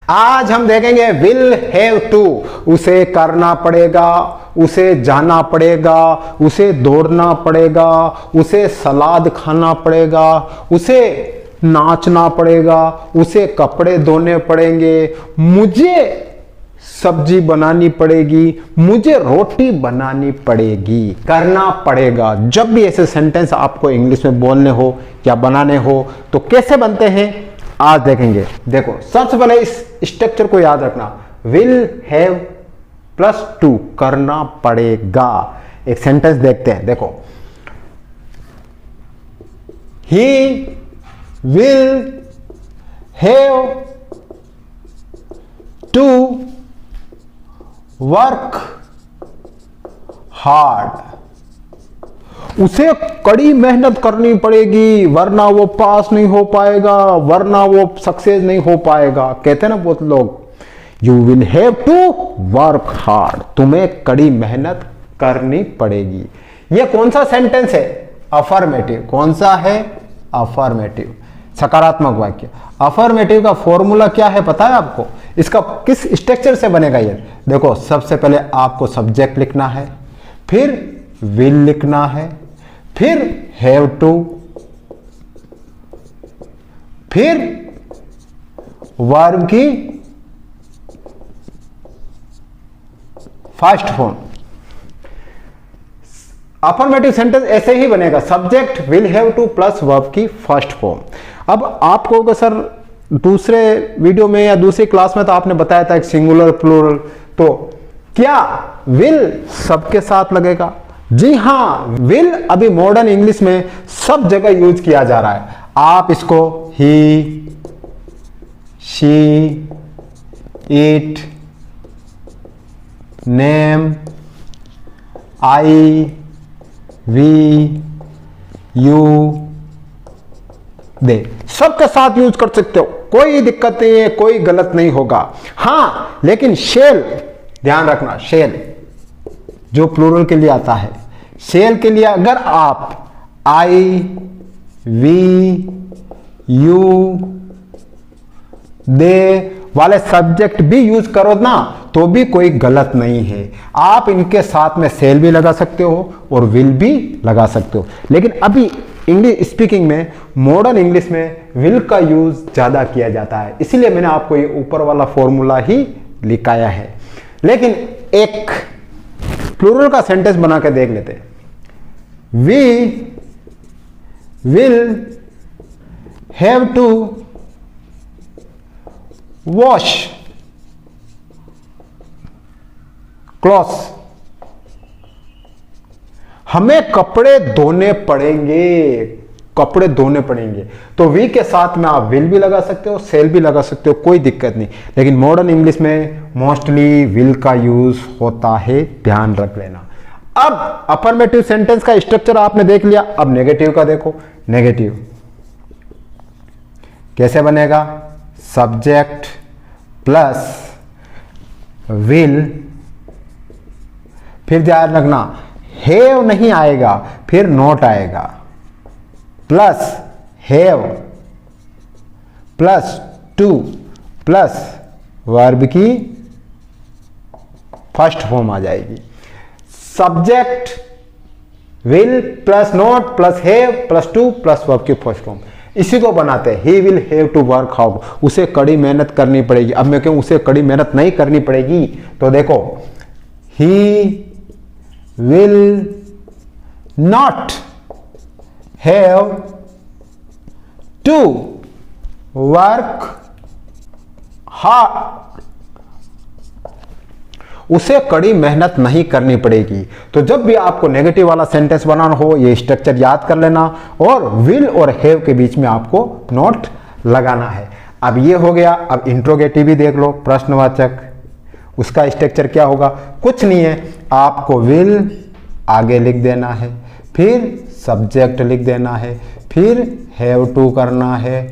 आज हम देखेंगे विल हैव टू, उसे करना पड़ेगा, उसे जाना पड़ेगा, उसे दौड़ना पड़ेगा, उसे सलाद खाना पड़ेगा, उसे नाचना पड़ेगा, उसे कपड़े धोने पड़ेंगे, मुझे सब्जी बनानी पड़ेगी, मुझे रोटी बनानी पड़ेगी, करना पड़ेगा। जब भी ऐसे सेंटेंस आपको इंग्लिश में बोलने हो या बनाने हो तो कैसे बनते हैं आज देखेंगे। देखो सबसे पहले इस स्ट्रक्चर को याद रखना, विल हैव प्लस टू, करना पड़ेगा। एक सेंटेंस देखते हैं, देखो he will have to work hard, उसे कड़ी मेहनत करनी पड़ेगी वरना वो पास नहीं हो पाएगा, वरना वो सक्सेस नहीं हो पाएगा। कहते हैं ना बहुत लोग, you will have to work hard, तुम्हें कड़ी मेहनत करनी पड़ेगी। ये कौन सा सेंटेंस है? अफर्मेटिव। कौन सा है? अफर्मेटिव, सकारात्मक वाक्य। अफर्मेटिव का फॉर्मूला क्या है पता है आपको? इसका किस स्ट्रक्चर से बनेगा ये? देखो सबसे पहले आपको सब्जेक्ट लिखना है, फिर विल लिखना है, फिर हैव टू, फिर वर्ब की फर्स्ट फॉर्म। अफर्मेटिव सेंटेंस ऐसे ही बनेगा, subject will have to plus verb की फर्स्ट फॉर्म। अब आप कहोगे सर दूसरे वीडियो में या दूसरी क्लास में तो आपने बताया था एक सिंगुलर प्लूरल, तो क्या विल सबके साथ लगेगा? जी हां, विल अभी मॉडर्न इंग्लिश में सब जगह यूज किया जा रहा है। आप इसको he, she, it, name, I, we, you, they, सबके साथ यूज कर सकते हो, कोई दिक्कत नहीं है, कोई गलत नहीं होगा। हां लेकिन शेल ध्यान रखना, शेल जो प्लूरल के लिए आता है, शेल के लिए अगर आप आई, वी, यू, दे वाले सब्जेक्ट भी यूज करो ना तो भी कोई गलत नहीं है। आप इनके साथ में सेल भी लगा सकते हो और विल भी लगा सकते हो। लेकिन अभी इंग्लिश स्पीकिंग में, मॉडर्न इंग्लिश में विल का यूज ज्यादा किया जाता है, इसीलिए मैंने आपको ये ऊपर वाला फॉर्मूला ही लिखाया है। लेकिन एक प्लूरल का सेंटेंस बना के देख लेते हैं। We will have to wash clothes, हमें कपड़े धोने पड़ेंगे, कपड़े धोने पड़ेंगे। तो वी के साथ में आप विल भी लगा सकते हो, सेल भी लगा सकते हो, कोई दिक्कत नहीं। लेकिन मॉडर्न इंग्लिश में मोस्टली विल का यूज होता है, ध्यान रख लेना। अब अफर्मेटिव सेंटेंस का स्ट्रक्चर आपने देख लिया, अब नेगेटिव का देखो। नेगेटिव कैसे बनेगा? सब्जेक्ट प्लस विल, फिर ध्यान रखना हैव नहीं आएगा, फिर नॉट आएगा, plus have plus to plus verb की फर्स्ट फॉर्म आ जाएगी। Subject will plus not plus have plus to plus verb की फर्स्ट फॉर्म, इसी को बनाते हैं he will have to work hard, उसे कड़ी मेहनत करनी पड़ेगी। अब मैं कहूं उसे कड़ी मेहनत नहीं करनी पड़ेगी, तो देखो he will not have to work hard, उसे कड़ी मेहनत नहीं करनी पड़ेगी। तो जब भी आपको नेगेटिव वाला सेंटेंस बनाना हो, ये स्ट्रक्चर याद कर लेना और विल और हैव के बीच में आपको नोट लगाना है। अब ये हो गया। अब इंट्रोगेटिव भी देख लो, प्रश्नवाचक, उसका स्ट्रक्चर क्या होगा? कुछ नहीं है, आपको विल आगे लिख देना है, फिर सब्जेक्ट लिख देना है, फिर हैव टू करना है,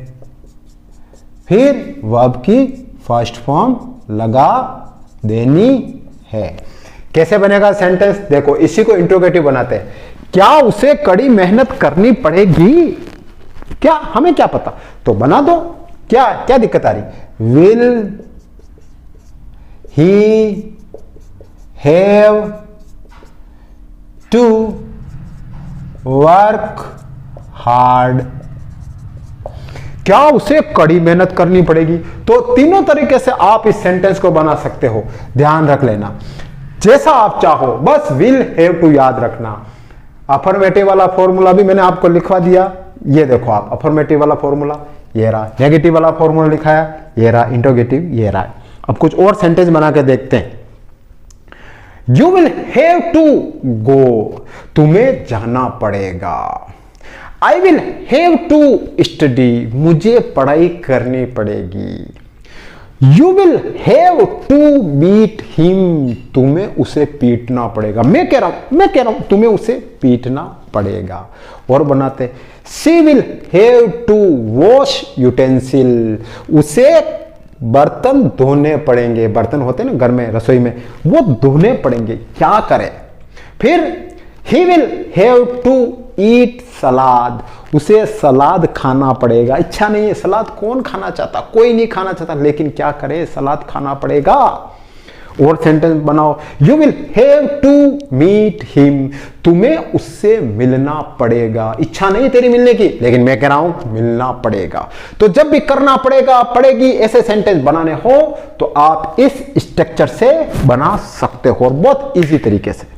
फिर वर्ब की फर्स्ट फॉर्म लगा देनी है। कैसे बनेगा सेंटेंस? देखो इसी को इंट्रोगेटिव बनाते हैं। क्या उसे कड़ी मेहनत करनी पड़ेगी? क्या हमें क्या पता, तो बना दो, क्या क्या दिक्कत आ रही? Will he have to work hard. क्या उसे कड़ी मेहनत करनी पड़ेगी? तो तीनों तरीके से आप इस सेंटेंस को बना सकते हो, ध्यान रख लेना, जैसा आप चाहो, बस विल हैव टू याद रखना। अफर्मेटिव वाला फॉर्मूला भी मैंने आपको लिखवा दिया, ये देखो आप, अफर्मेटिव वाला फॉर्मूला ये रहा, नेगेटिव वाला फॉर्मूला लिखा है ये रहा, इंटरोगेटिव ये रहा। अब कुछ और सेंटेंस बना के देखते हैं। You will have to go, तुम्हें जाना पड़ेगा। I will have to study, मुझे पढ़ाई करनी पड़ेगी। You will have to beat him, तुम्हें उसे पीटना पड़ेगा। मैं कह रहा हूं तुम्हें उसे पीटना पड़ेगा। और बनाते, she will have to wash utensil, उसे बर्तन धोने पड़ेंगे। बर्तन होते हैं ना घर में, रसोई में, वो धोने पड़ेंगे। क्या करे? फिर he will have to eat salad, उसे सलाद खाना पड़ेगा। इच्छा नहीं है, सलाद कौन खाना चाहता? कोई नहीं खाना चाहता, लेकिन क्या करे, सलाद खाना पड़ेगा। और सेंटेंस बनाओ, you will have to meet him, तुम्हें उससे मिलना पड़ेगा। इच्छा नहीं तेरी मिलने की, लेकिन मैं कह रहा हूं मिलना पड़ेगा। तो जब भी करना पड़ेगा, पड़ेगी, ऐसे सेंटेंस बनाने हो तो आप इस स्ट्रक्चर से बना सकते हो, और बहुत इजी तरीके से।